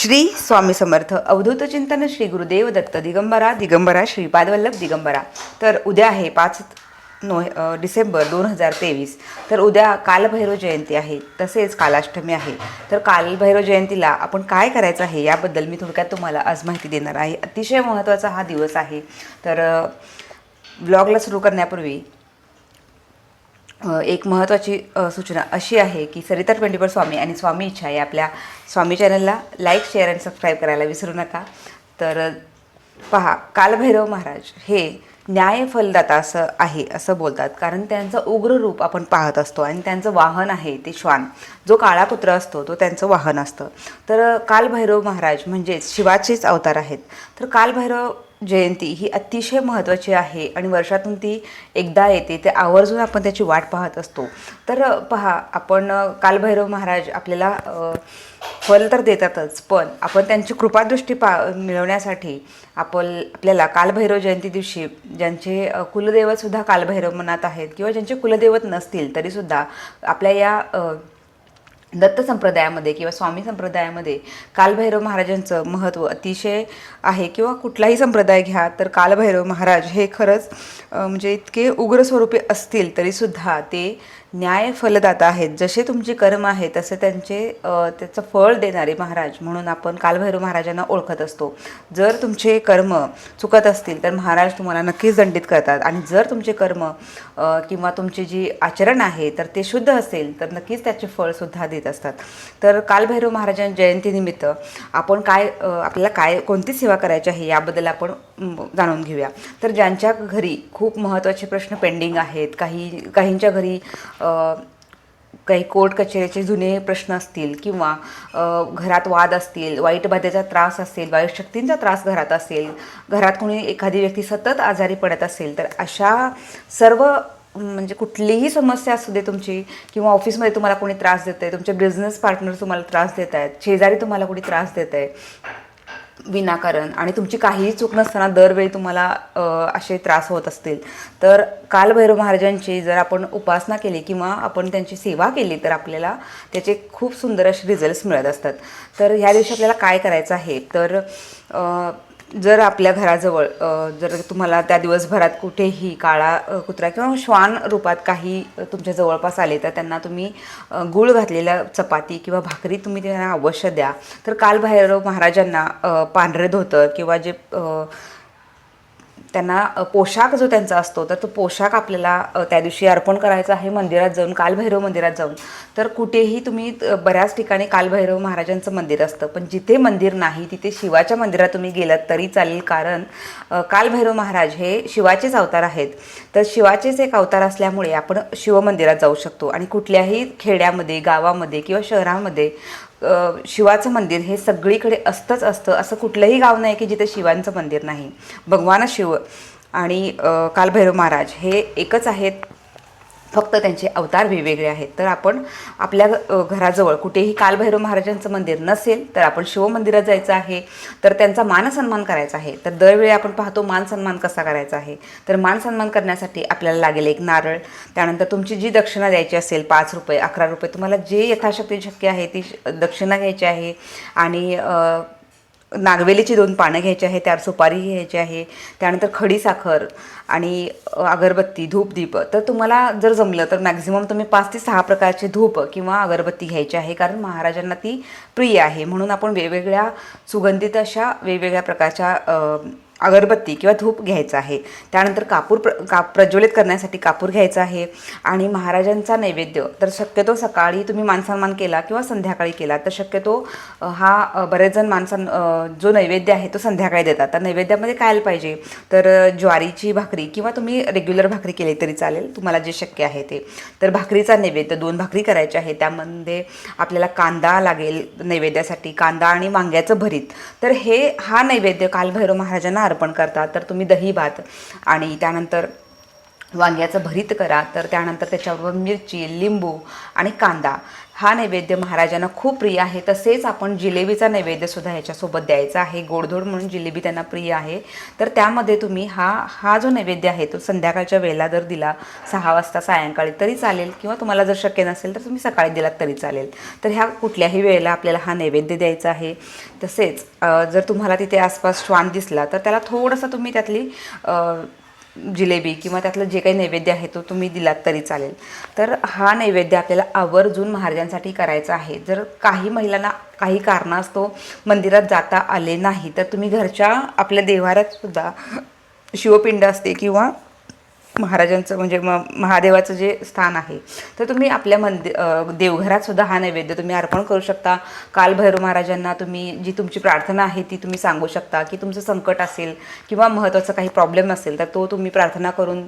श्री स्वामी समर्थ अवधूत चिंतन श्री गुरुदेव दत्त दिगंबरा दिगंबरा श्रीपादवल्लभ दिगंबरा। तर उद्या आहे 5 डिसेंबर 2023। तर उद्या कालभैरव जयंती आहे, तसेच कालाष्टमी आहे। तर कालभैरव जयंतीला आपण काय करायचं आहे याबद्दल मी थोडक्यात तुम्हाला आज माहिती देणार आहे। अतिशय महत्त्वाचा हा दिवस आहे। तर व्लॉगला सुरू करण्यापूर्वी एक महत्त्वाची सूचना अशी आहे की सरिता 24 स्वामी आणि स्वामी इच्छा या आपल्या स्वामी चॅनलला लाईक, शेअर आणि सबस्क्राईब करायला विसरू नका। तर पहा, कालभैरव महाराज हे न्याय फलदाता असं बोलतात, कारण त्यांचं उग्र रूप आपण पाहत असतो आणि त्यांचं वाहन आहे ते श्वान, जो काळा कुत्रा असतो तो त्यांचं वाहन असतं। तर कालभैरव महाराज म्हणजेच शिवाचेच अवतार आहेत। तर कालभैरव जयंती ही अतिशय महत्त्वाची आहे आणि वर्षातून ती एकदा येते, ते आवर्जून आपण त्याची वाट पाहत असतो। तर पहा, आपण कालभैरव महाराज आपल्याला फल तर देतातच, पण आपण त्यांची कृपादृष्टी मिळवण्यासाठी आपल्याला कालभैरव जयंती दिवशी ज्यांचे कुलदैवतसुद्धा कालभैरव मनात आहेत किंवा ज्यांचे कुलदैवत नसतील तरीसुद्धा आपल्या या दत्त संप्रदायामध्ये किंवा स्वामी संप्रदायामध्ये कालभैरव महाराजांचं महत्त्व अतिशय आहे। किंवा कुठलाही संप्रदाय घ्या तर कालभैरव महाराज हे खरंच म्हणजे इतके उग्र स्वरूपी असतील तरीसुद्धा ते न्याय फलदाता आहेत। जसे तुमचे कर्म आहे तसे त्याचं फळ देणारे महाराज म्हणून आपण कालभैरव महाराजांना ओळखत असतो। जर तुमचे कर्म चुकत असतील तर महाराज तुम्हाला नक्कीच दंडित करतात, आणि जर तुमचे कर्म किंवा तुमचे जी आचरण आहे तर ते शुद्ध असेल तर नक्कीच त्याचे फळसुद्धा देत असतात। तर कालभैरव महाराजांच्या जयंतीनिमित्त आपण आपल्याला कोणती सेवा करायची आहे याबद्दल आपण जाणून घेऊया। तर ज्यांच्या घरी खूप महत्त्वाचे प्रश्न पेंडिंग आहेत, काहींच्या घरी काही कोर्ट कचेरीचे जुने प्रश्न असतील किंवा घरात वाद असतील, वाईट बाधेचा त्रास असेल, वाईट शक्तींचा त्रास घरात असेल, घरात कोणी एखादी व्यक्ती सतत आजारी पडत असेल, तर अशा सर्व म्हणजे कुठलीही समस्या असू दे तुमची, किंवा ऑफिसमध्ये तुम्हाला कोणी त्रास देत आहे, तुमचे बिझनेस पार्टनर तुम्हाला त्रास देत आहेत, शेजारी तुम्हाला कोणी त्रास देत आहे विनाकारण, आणि तुमची काहीही चूक नसताना दरवेळी तुम्हाला असे त्रास होत असतील, तर कालभैरव महाराजांची जर आपण उपासना केली किंवा आपण त्यांची सेवा केली तर आपल्याला त्याचे खूप सुंदर असे रिझल्ट्स मिळत असतात। तर ह्या दिवशी आपल्याला काय करायचं आहे, तर जर आपल्या घराजवळ जर तुम्हाला त्या दिवसभरात कुठेही काळा कुत्रा किंवा श्वान रूपात काही तुमच्या जवळपास आले तर त्यांना तुम्ही गूळ घातलेल्या चपाती किंवा भाकरी तुम्ही त्यांना अवश्य द्या। तर कालभैरव महाराजांना पांढरे धोतर किंवा जे त्यांना पोशाख जो त्यांचा असतो तर तो पोशाख आपल्याला त्या दिवशी अर्पण करायचा आहे मंदिरात जाऊन, कालभैरव मंदिरात जाऊन। तर कुठेही तुम्ही बऱ्याच ठिकाणी कालभैरव महाराजांचं मंदिर असतं, पण जिथे मंदिर नाही तिथे शिवाच्या मंदिरात तुम्ही गेलात तरी चालेल, कारण कालभैरव महाराज हे शिवाचेच अवतार आहेत। तर शिवाचेच एक अवतार असल्यामुळे आपण शिवमंदिरात जाऊ शकतो, आणि कुठल्याही खेड्यामध्ये, गावामध्ये किंवा शहरामध्ये शिवाचं मंदिर हे सगळीकडे असतंच असतं। असं कुठलंही गाव नाही की जिथे शिवांचं मंदिर नाही। भगवान शिव आणि कालभैरव महाराज हे एकच आहेत, फक्त त्यांचे अवतार वेगवेगळे आहेत। तर आपण आपल्या घराजवळ कुठेही कालभैरव महाराजांचं मंदिर नसेल तर आपण शिवमंदिरात जायचं आहे, तर त्यांचा मानसन्मान करायचा आहे। तर दरवेळी आपण पाहतो मानसन्मान कसा करायचा आहे, तर मानसन्मान करण्यासाठी आपल्याला लागेल एक नारळ, त्यानंतर तुमची जी दक्षिणा द्यायची असेल 5 रुपये, 11 रुपये, तुम्हाला जे यथाशक्ती शक्य आहे ती दक्षिणा घ्यायची आहे, आणि नागवेलीची 2 पानं घ्यायची आहे, त्यावर सुपारी घ्यायची आहे, त्यानंतर खडी साखर आणि अगरबत्ती, धूप, दीप। तर तुम्हाला जर जमलं तर मॅक्झिमम तुम्ही 5 ते 6 प्रकारचे धूप किंवा अगरबत्ती घ्यायची आहे, कारण महाराजांना ती प्रिय आहे म्हणून आपण वेगवेगळ्या सुगंधित अशा वेगवेगळ्या प्रकारच्या अगरबत्ती किंवा धूप घ्यायचा आहे। त्यानंतर कापूर प्रज्वलित करण्यासाठी कापूर घ्यायचा आहे, आणि महाराजांचा नैवेद्य तर शक्यतो सकाळी तुम्ही मानसन्मान केला किंवा संध्याकाळी केला तर शक्यतो हा बरेच जण जो नैवेद्य आहे तो संध्याकाळी देतात। तर नैवेद्यामध्ये काय आलं पाहिजे, तर ज्वारीची भाकरी किंवा तुम्ही रेग्युलर भाकरी केली तरी चालेल, तुम्हाला जे शक्य आहे ते। तर भाकरीचा नैवेद्य 2 भाकरी करायच्या आहे, त्यामध्ये आपल्याला कांदा लागेल नैवेद्यासाठी, कांदा आणि वांग्याचं भरीत। तर हा नैवेद्य कालभैरव महाराजांना अर्पण करतात। तर तुम्ही दही भात आणि त्यानंतर वांग्याचं भरीत करा, तर त्यानंतर त्याच्याबरोबर मिरची, लिंबू आणि कांदा हा नैवेद्य महाराजांना खूप प्रिय आहे. तसेच आपण जिलेबीचा नैवेद्यसुद्धा ह्याच्यासोबत द्यायचा आहे. गोडधोड म्हणून जिलेबी त्यांना प्रिय आहे. तर त्यामध्ये तुम्ही हा जो नैवेद्य आहे तो संध्याकाळच्या वेळेला जर दिला 6 वाजता सायंकाळी तरी चालेल, किंवा तुम्हाला जर शक्य नसेल तर तुम्ही सकाळी दिलात तरी चालेल. तर ह्या कुठल्याही वेळेला आपल्याला हा नैवेद्य द्यायचा आहे. तसेच जर तुम्हाला तिथे आसपास श्वान दिसला तर त्याला थोडंसं तुम्ही त्यातली जिलेबी किंवा त्यातलं जे काही नैवेद्य आहे तो तुम्ही दिलात तरी चालेल. तर हा नैवेद्य आपल्याला आवर्जून महाराजांसाठी करायचा आहे. जर काही महिलांना काही कारणास्तव मंदिरात जाता आले नाही तर तुम्ही घरच्या आपल्या देव्हाऱ्यात सुद्धा शिवपिंड असते किंवा महाराजांचं म्हणजे महादेवाचं जे स्थान आहे तर तुम्ही आपल्या देवघरात सुद्धा हा नैवेद्य तुम्ही अर्पण करू शकता. कालभैरव महाराजांना तुम्ही जी तुमची प्रार्थना आहे ती तुम्ही सांगू शकता, की तुमचं संकट असेल किंवा महत्त्वाचा काही प्रॉब्लेम असेल तर तो तुम्ही प्रार्थना करून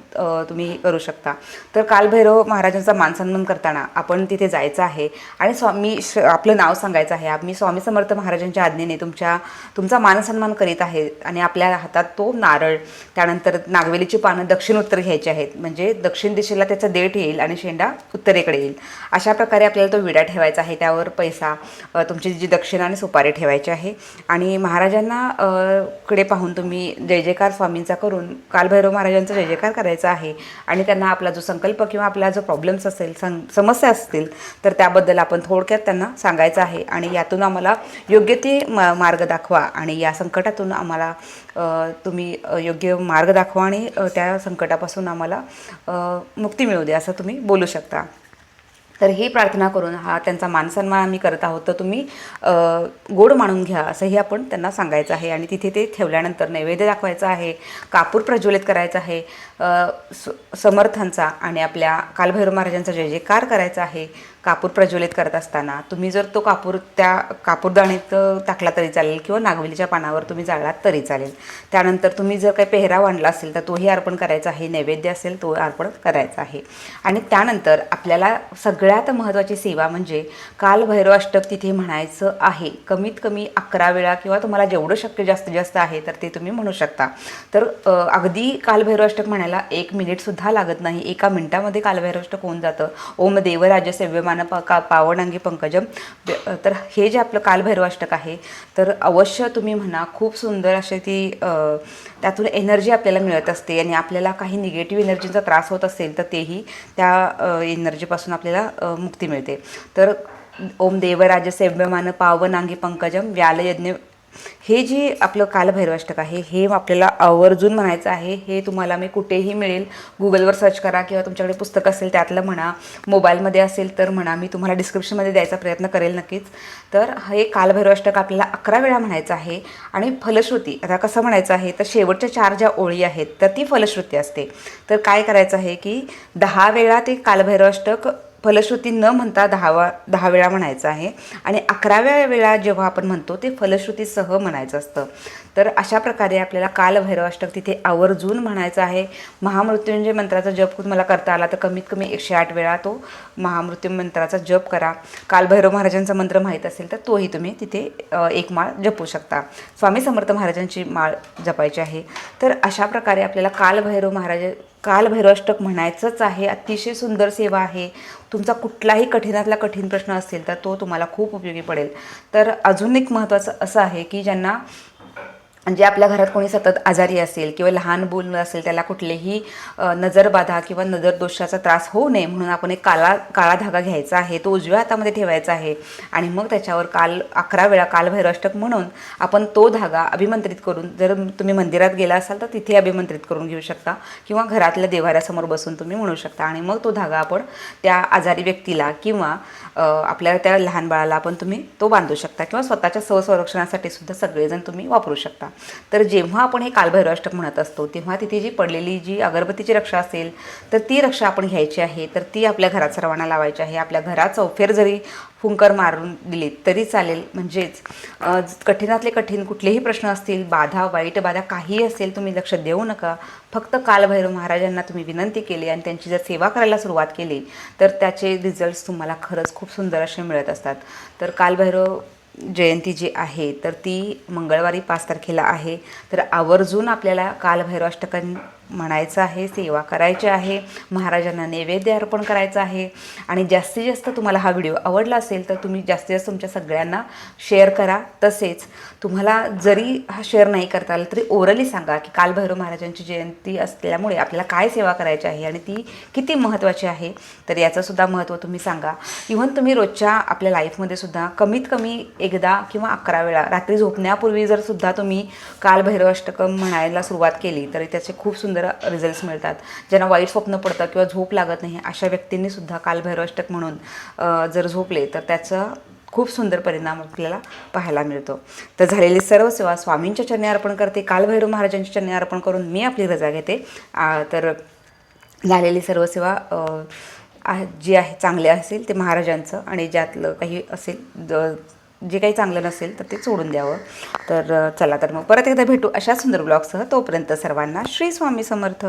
तुम्ही करू शकता. तर कालभैरव महाराजांचा मानसन्मान करताना आपण तिथे जायचं आहे आणि आपलं नाव सांगायचं आहे. आम्ही स्वामी समर्थ महाराजांच्या आज्ञेने तुमचा मानसन्मान करीत आहे आणि आपल्या हातात तो नारळ, त्यानंतर नागवेलीची पानं दक्षिण उत्तर घ्यायची आहेत, म्हणजे दक्षिण दिशेला त्याचा देठ येईल आणि शेंडा उत्तरेकडे येईल. अशा प्रकारे आपल्याला तो विडा ठेवायचा आहे. त्यावर पैसा, तुमची जी दक्षिणा आणि सुपारी ठेवायची आहे आणि महाराजांना कडे पाहून तुम्ही जय जयकार स्वामींचा करून कालभैरव महाराजांचा जय जयकार करायचा आहे आणि त्यांना आपला जो संकल्प किंवा आपला जो प्रॉब्लेम्स असेल, समस्या असतील तर त्याबद्दल आपण थोडक्यात त्यांना सांगायचं आहे आणि यातून आम्हाला योग्य ते मार्ग दाखवा आणि या संकटातून आम्हाला तुम्ही योग्य मार्ग दाखवा आणि त्या संकटापासून आम्हाला मुक्ती मिळू दे असं तुम्ही बोलू शकता. तर ही प्रार्थना करून हा त्यांचा मानसन्मान आम्ही करत आहोत, तर तुम्ही गोड मानून घ्या असंही आपण त्यांना सांगायचं आहे. आणि तिथे ते ठेवल्यानंतर नैवेद्य दाखवायचा आहे, कापूर प्रज्वलित करायचा आहे, समर्थांचा आणि आपल्या कालभैरव महाराजांचा जय जयकार करायचा आहे. कापूर प्रज्वलित करत असताना तुम्ही जर तो कापूर त्या कापूरदाणीत टाकला तरी चालेल किंवा नागवेलीच्या पानावर तुम्ही जाळलात तरी चालेल. त्यानंतर तुम्ही जर काही पेहराव आणला असेल तर तोही अर्पण करायचा आहे, नैवेद्य असेल तो अर्पण करायचा आहे. आणि त्यानंतर आपल्याला सगळ्यात महत्त्वाची सेवा म्हणजे कालभैरव अष्टक तिथे म्हणायचं आहे. कमीत कमी 11 वेळा किंवा तुम्हाला जेवढं शक्य जास्तीत जास्त आहे तर ते तुम्ही म्हणू शकता. तर अगदी कालभैरव अष्टक म्हणायला 1 मिनिटसुद्धा लागत नाही. 1 मिनिटामध्ये कालभैरव अष्टक होऊन जातं. ओम देवराज सेव्यमान पावनांगी पंकजम. तर हे जे आपलं कालभैरव अष्टक आहे तर अवश्य तुम्ही म्हणा. खूप सुंदर अशी ती त्यातून एनर्जी आपल्याला मिळत असते आणि आपल्याला काही निगेटिव्ह एनर्जीचा त्रास होत असेल तर तेही त्या एनर्जीपासून आपल्याला मुक्ती मिळते. तर ओम देवराज सेव्यमान पावनांगी पंकजम व्यालयज्ञ हे जे आपलं कालभैरव अष्टक आहे हे आपल्याला आवर्जून म्हणायचं आहे. हे तुम्हाला मी कुठेही मिळेल, गुगलवर सर्च करा किंवा तुमच्याकडे पुस्तक असेल त्यातलं म्हणा, मोबाईलमध्ये असेल तर म्हणा, मी तुम्हाला डिस्क्रिप्शनमध्ये द्यायचा प्रयत्न करेल नक्कीच. तर हे कालभैरव अष्टक आपल्याला 11 वेळा म्हणायचं आहे. आणि फलश्रुती आता कसं म्हणायचं आहे तर शेवटच्या 4 ज्या ओळी आहेत तर ती फलश्रुती असते. तर काय करायचं आहे की 10 वेळा ते कालभैरव अष्टक फलश्रुती न म्हणता 10 वेळा म्हणायचं आहे आणि 11व्या वेळा जेव्हा आपण म्हणतो ते फलश्रुतीसह म्हणायचं असतं. तर अशा प्रकारे आपल्याला कालभैरव अष्टक तिथे आवर्जून म्हणायचं आहे. महामृत्युंजय मंत्राचा जप तुम्हाला करता आला तर कमीत कमी 108 वेळा तो महामृत्यू मंत्राचा जप करा. कालभैरव महाराजांचा मंत्र माहीत असेल तर तोही तुम्ही तिथे 1 माळ जपू शकता. स्वामी समर्थ महाराजांची माळ जपायची आहे. तर अशा प्रकारे आपल्याला कालभैरव अष्टक म्हणायचंच आहे. अतिशय सुंदर सेवा आहे. तुमचा कुठलाही कठीणातला कठीण प्रश्न असेल तर तो तुम्हाला खूप उपयोगी पडेल. तर अजून एक महत्त्वाचं असं आहे की ज्यांना म्हणजे आपल्या घरात कोणी सतत आजारी असेल किंवा लहान मूल असेल, त्याला कुठलेही नजरबाधा किंवा नजरदोषाचा त्रास होऊ नये म्हणून आपण एक काळा धागा घ्यायचा आहे, तो उजव्या हातामध्ये ठेवायचा आहे आणि मग त्याच्यावर 11 वेळा कालभैरव अष्टक म्हणून आपण तो धागा अभिमंत्रित करून, जर तुम्ही मंदिरात गेला असाल तर तिथे अभिमंत्रित करून घेऊ शकता किंवा घरातल्या देव्हाऱ्यासमोर बसून तुम्ही म्हणू शकता आणि मग तो धागा आपण त्या आजारी व्यक्तीला किंवा आपल्या त्या लहान बाळाला आपण तुम्ही तो बांधू शकता किंवा स्वतःच्या संरक्षणासाठी सुद्धा सगळेजण तुम्ही वापरू शकता. तर जेव्हा आपण हे कालभैरव अष्टक म्हणत असतो तेव्हा तिथे जी पडलेली जी अगरबत्तीची रक्षा असेल तर ती रक्षा आपण घ्यायची आहे. तर ती आपल्या घरात सर्वांना लावायची आहे. आपल्या घरात चौफेर जरी फुंकर मारून दिलीत तरी चालेल. म्हणजेच कठीणातले कठीण कुठलेही प्रश्न असतील, बाधा, वाईट बाधा काही असेल, तुम्ही लक्ष देऊ नका. फक्त कालभैरव महाराजांना तुम्ही विनंती केली आणि त्यांची जर सेवा करायला सुरुवात केली तर त्याचे रिझल्ट्स तुम्हाला खरंच खूप सुंदर असे मिळत असतात. तर कालभैरव जयंती जी आहे तर ती मंगळवारी 5 तारखेला आहे. तर आवर्जून आपल्याला कालभैरव म्हणायचं आहे, सेवा करायची आहे, महाराजांना नैवेद्य अर्पण करायचं आहे. आणि जास्तीत जास्त तुम्हाला हा व्हिडिओ आवडला असेल तर तुम्ही जास्तीत जास्त तुमच्या सगळ्यांना शेअर करा. तसेच तुम्हाला जरी हा शेअर नाही करता आला तरी ओरली सांगा की कालभैरव महाराजांची जयंती असल्यामुळे आपल्याला काय सेवा करायची आहे आणि ती किती महत्त्वाची आहे, तर याचंसुद्धा महत्त्व तुम्ही सांगा. इव्हन तुम्ही रोजच्या आपल्या लाईफमध्ये सुद्धा कमीत कमी एकदा किंवा 11 वेळा रात्री झोपण्यापूर्वी जर सुद्धा तुम्ही कालभैरव अष्टकं म्हणायला सुरुवात केली तरी त्याचे खूप सुंदर रिझल्ट्स मिळतात. ज्यांना वाईट स्वप्न पडतं किंवा झोप लागत नाही अशा व्यक्तींनी सुद्धा कालभैरव अष्टक म्हणून जर झोपले तर त्याचा खूप सुंदर परिणाम आपल्याला पाहायला मिळतो. तर झालेली सर्व सेवा स्वामींच्या चरणी अर्पण करते. कालभैरव महाराजांच्या चरणी अर्पण करून मी आपली रजा घेते. तर झालेली सर्व सेवा जी आहे चांगले असेल ते महाराजांचं आणि ज्यातलं काही असेल जे काही चांगलं नसेल तर ते सोडून द्यावं. तर चला तर मग परत एकदा भेटू अशा सुंदर ब्लॉगसह. तोपर्यंत सर्वांना श्री स्वामी समर्थ.